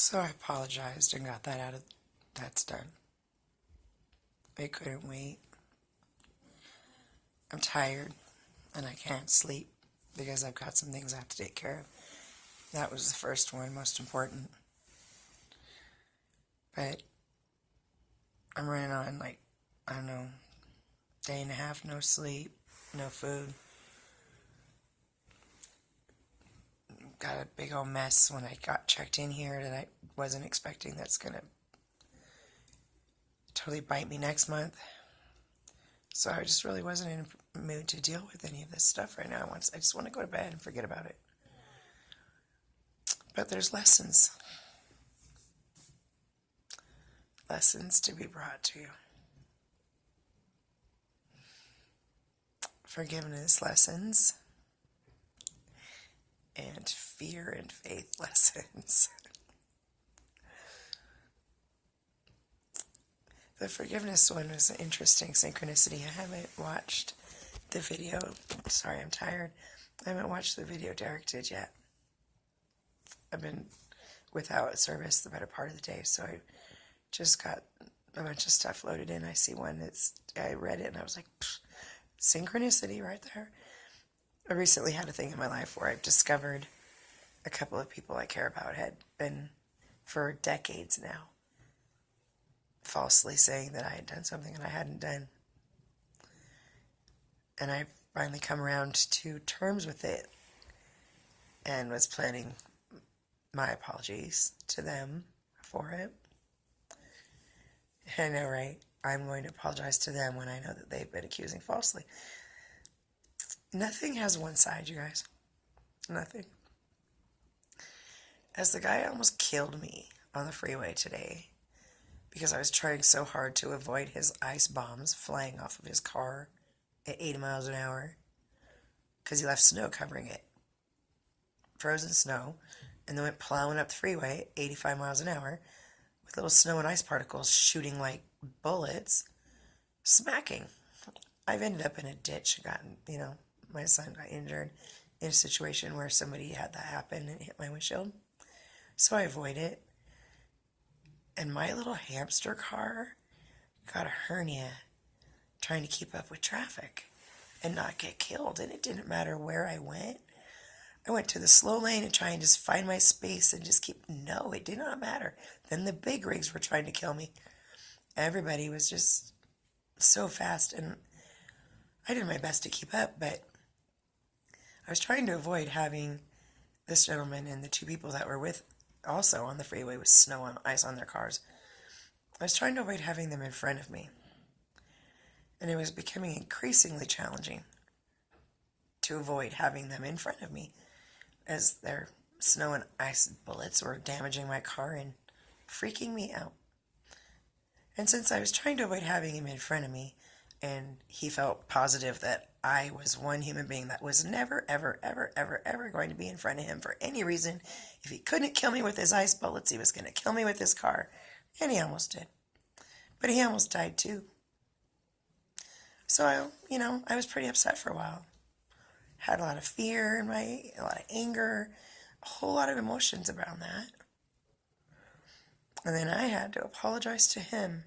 So I apologized and got that out of that's done. I couldn't wait. I'm tired and I can't sleep because I've got some things I have to take care of. That was the first one, most important. But I'm running on like, I don't know, day and a half, no sleep, no food. Got a big old mess when I got checked in here that I wasn't expecting that's going to totally bite me next month. So I just really wasn't in a mood to deal with any of this stuff right now. I just want to go to bed and forget about it. But there's lessons. Lessons to be brought to you. Forgiveness lessons. And fear and faith lessons. The forgiveness one was an interesting synchronicity. I haven't watched the video. Sorry, I'm tired. I haven't watched the video Derek did yet. I've been without service the better part of the day, so I just got a bunch of stuff loaded in. I see one I read it and I was like, synchronicity right there. I recently had a thing in my life where I've discovered a couple of people I care about had been for decades now falsely saying that I had done something that I hadn't done. And I finally come around to terms with it and was planning my apologies to them for it. I know, right? I'm going to apologize to them when I know that they've been accusing falsely. Nothing has one side, you guys. Nothing. As the guy almost killed me on the freeway today because I was trying so hard to avoid his ice bombs flying off of his car at 80 miles an hour because he left snow covering it. Frozen snow. And then went plowing up the freeway at 85 miles an hour with little snow and ice particles shooting like bullets, smacking. I've ended up in a ditch, my son got injured in a situation where somebody had that happen and hit my windshield. So I avoid it. And my little hamster car got a hernia trying to keep up with traffic and not get killed. And it didn't matter where I went. I went to the slow lane and try and just find my space and just no, it did not matter. Then the big rigs were trying to kill me. Everybody was just so fast and I did my best to keep up, but I was trying to avoid having this gentleman and the two people that were with also on the freeway with snow and ice on their cars. I was trying to avoid having them in front of me. And it was becoming increasingly challenging to avoid having them in front of me as their snow and ice bullets were damaging my car and freaking me out. And since I was trying to avoid having him in front of me, and he felt positive that I was one human being that was never, ever, ever, ever, ever going to be in front of him for any reason. If he couldn't kill me with his ice bullets, he was going to kill me with his car. And he almost did. But he almost died too. So, I was pretty upset for a while. Had a lot of fear a lot of anger, a whole lot of emotions around that. And then I had to apologize to him,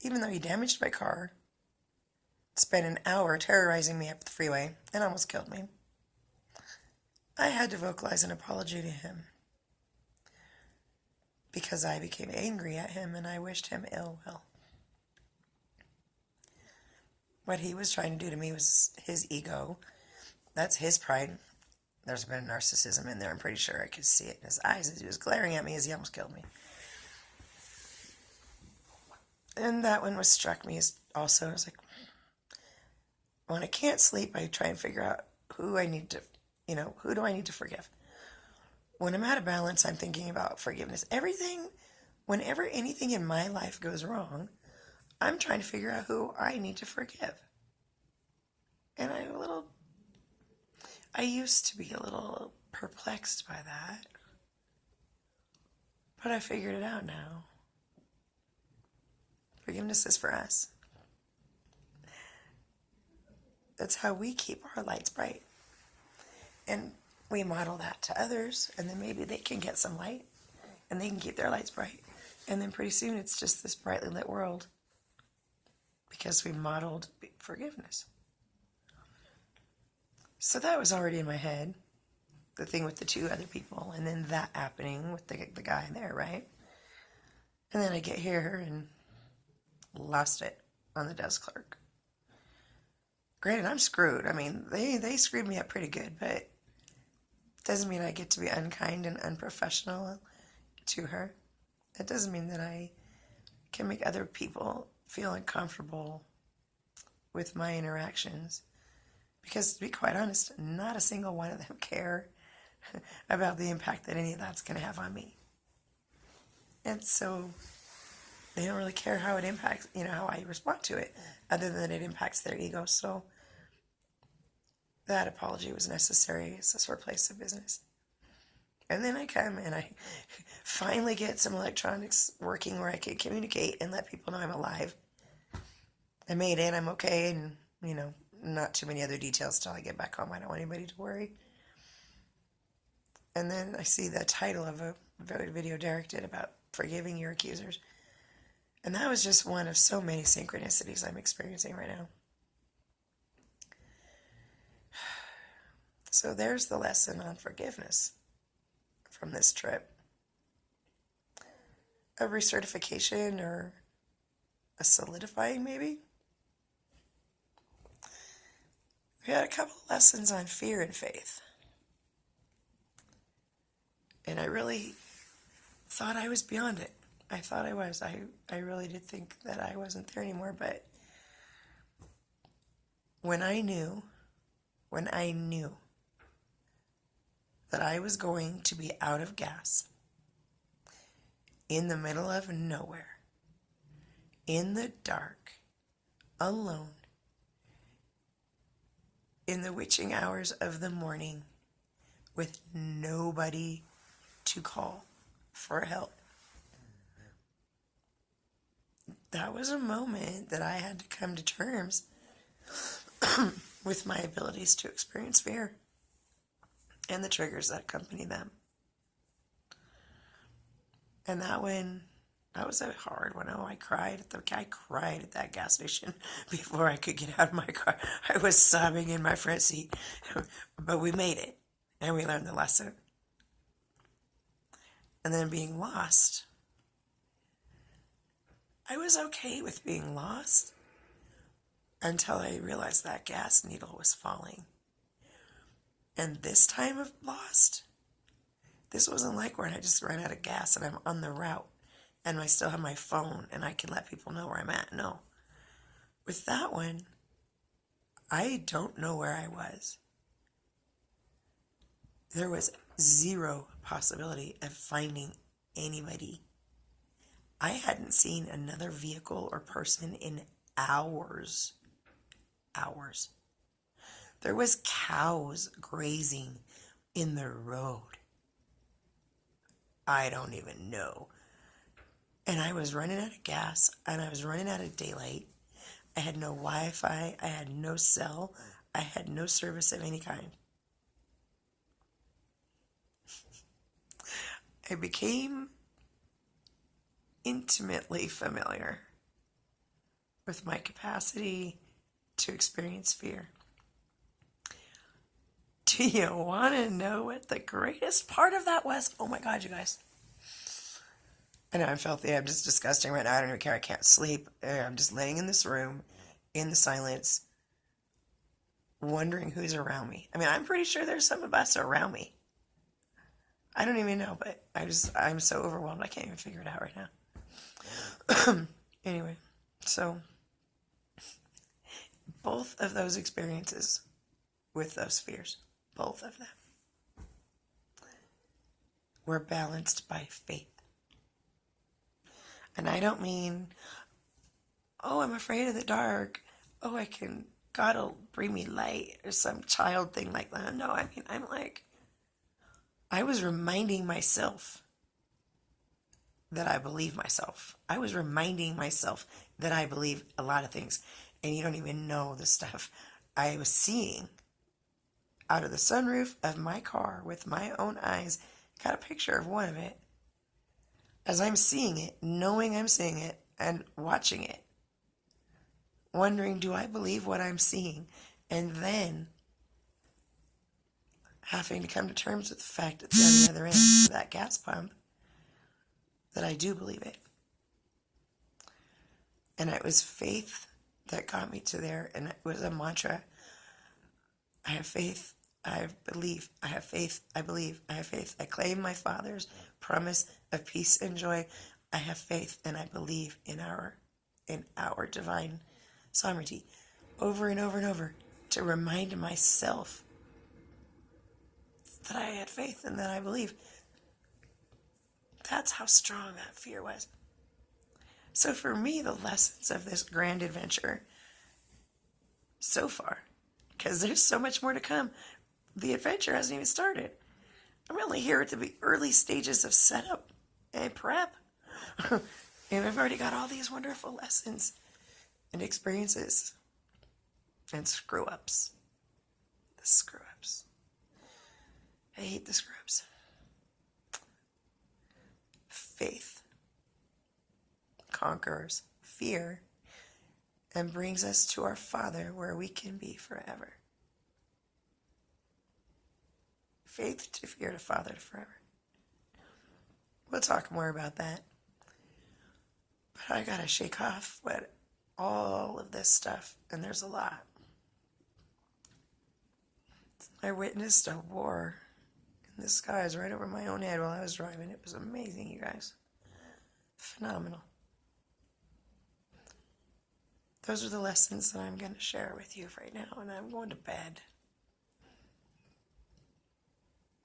even though he damaged my car, spent an hour terrorizing me up the freeway, and almost killed me. I had to vocalize an apology to him because I became angry at him and I wished him ill will. What he was trying to do to me was his ego. That's his pride. There's a bit of narcissism in there. I'm pretty sure I could see it in his eyes as he was glaring at me as he almost killed me. And that one struck me as also. I was like, when I can't sleep, I try and figure out who do I need to forgive? When I'm out of balance, I'm thinking about forgiveness. Whenever anything in my life goes wrong, I'm trying to figure out who I need to forgive. And I used to be a little perplexed by that, but I figured it out now. Forgiveness is for us. That's how we keep our lights bright. And we model that to others, and then maybe they can get some light and they can keep their lights bright. And then pretty soon it's just this brightly lit world because we modeled forgiveness. So that was already in my head, the thing with the two other people, and then that happening with the guy there, right? And then I get here and lost it on the desk clerk. Granted, I'm screwed. I mean, they screwed me up pretty good, but it doesn't mean I get to be unkind and unprofessional to her. It doesn't mean that I can make other people feel uncomfortable with my interactions. Because, to be quite honest, not a single one of them care about the impact that any of that's going to have on me. And so they don't really care how it impacts, how I respond to it, other than it impacts their ego. So that apology was necessary. It's a sore place of business. And then I come and I finally get some electronics working where I can communicate and let people know I'm alive. I made it, I'm okay, and, not too many other details till I get back home. I don't want anybody to worry. And then I see the title of a video Derek did about forgiving your accusers. And that was just one of so many synchronicities I'm experiencing right now. So there's the lesson on forgiveness from this trip. A recertification or a solidifying, maybe. We had a couple of lessons on fear and faith. And I really thought I was beyond it. I thought I was. I really did think that I wasn't there anymore. But when I knew that I was going to be out of gas, in the middle of nowhere, in the dark, alone, in the witching hours of the morning, with nobody to call for help. That was a moment that I had to come to terms with my abilities to experience fear and the triggers that accompany them. And that was a hard one. Oh, I cried at that gas station before I could get out of my car. I was sobbing in my front seat. But we made it, and we learned the lesson. And then being lost. I was okay with being lost until I realized that gas needle was falling. And this time of lost, this wasn't like when I just ran out of gas and I'm on the route and I still have my phone and I can let people know where I'm at. No. With that one, I don't know where I was. There was zero possibility of finding anybody. I hadn't seen another vehicle or person in hours. There was cows grazing in the road. I don't even know. And I was running out of gas, and I was running out of daylight. I had no Wi-Fi. I had no cell. I had no service of any kind. I became intimately familiar with my capacity to experience fear. Do you want to know what the greatest part of that was? Oh my God, you guys. I know I'm filthy. I'm just disgusting right now. I don't even care. I can't sleep. I'm just laying in this room in the silence, wondering who's around me. I mean, I'm pretty sure there's some of us around me. I don't even know, but I'm so overwhelmed I can't even figure it out right now. Anyway, so both of those experiences with those fears, both of them, were balanced by faith. And I don't mean, oh, I'm afraid of the dark. Oh, God will bring me light or some child thing like that. No, I mean, I was reminding myself that I believe myself. I was reminding myself that I believe a lot of things. And you don't even know the stuff I was seeing out of the sunroof of my car with my own eyes. Got a picture of one of it. as I'm seeing it, knowing I'm seeing it, and watching it, wondering, do I believe what I'm seeing? And then having to come to terms with the fact that on the other end of that gas pump, that I do believe it. And it was faith that got me to there, and it was a mantra. I have faith, I believe, I have faith, I believe, I have faith. I claim my Father's promise of peace and joy. I have faith and I believe in our divine sovereignty, over and over and over, to remind myself that I had faith and that I believe. That's how strong that fear was. So for me, the lessons of this grand adventure so far, because there's so much more to come. The adventure hasn't even started. I'm only here at the early stages of setup and prep. And I've already got all these wonderful lessons and experiences and screw-ups. The screw-ups. I hate the screw-ups. Faith conquers fear and brings us to our Father where we can be forever. Faith to fear to Father to forever. We'll talk more about that. But I gotta shake off all of this stuff, and there's a lot. I witnessed a war in the skies right over my own head while I was driving. It was amazing, you guys. Phenomenal. Those are the lessons that I'm going to share with you right now, and I'm going to bed.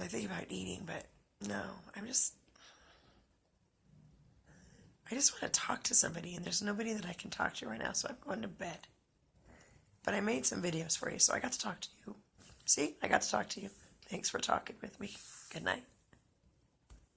I think about eating, but no, I just want to talk to somebody, and there's nobody that I can talk to right now, so I'm going to bed. But I made some videos for you, so I got to talk to you. See? I got to talk to you. Thanks for talking with me. Good night.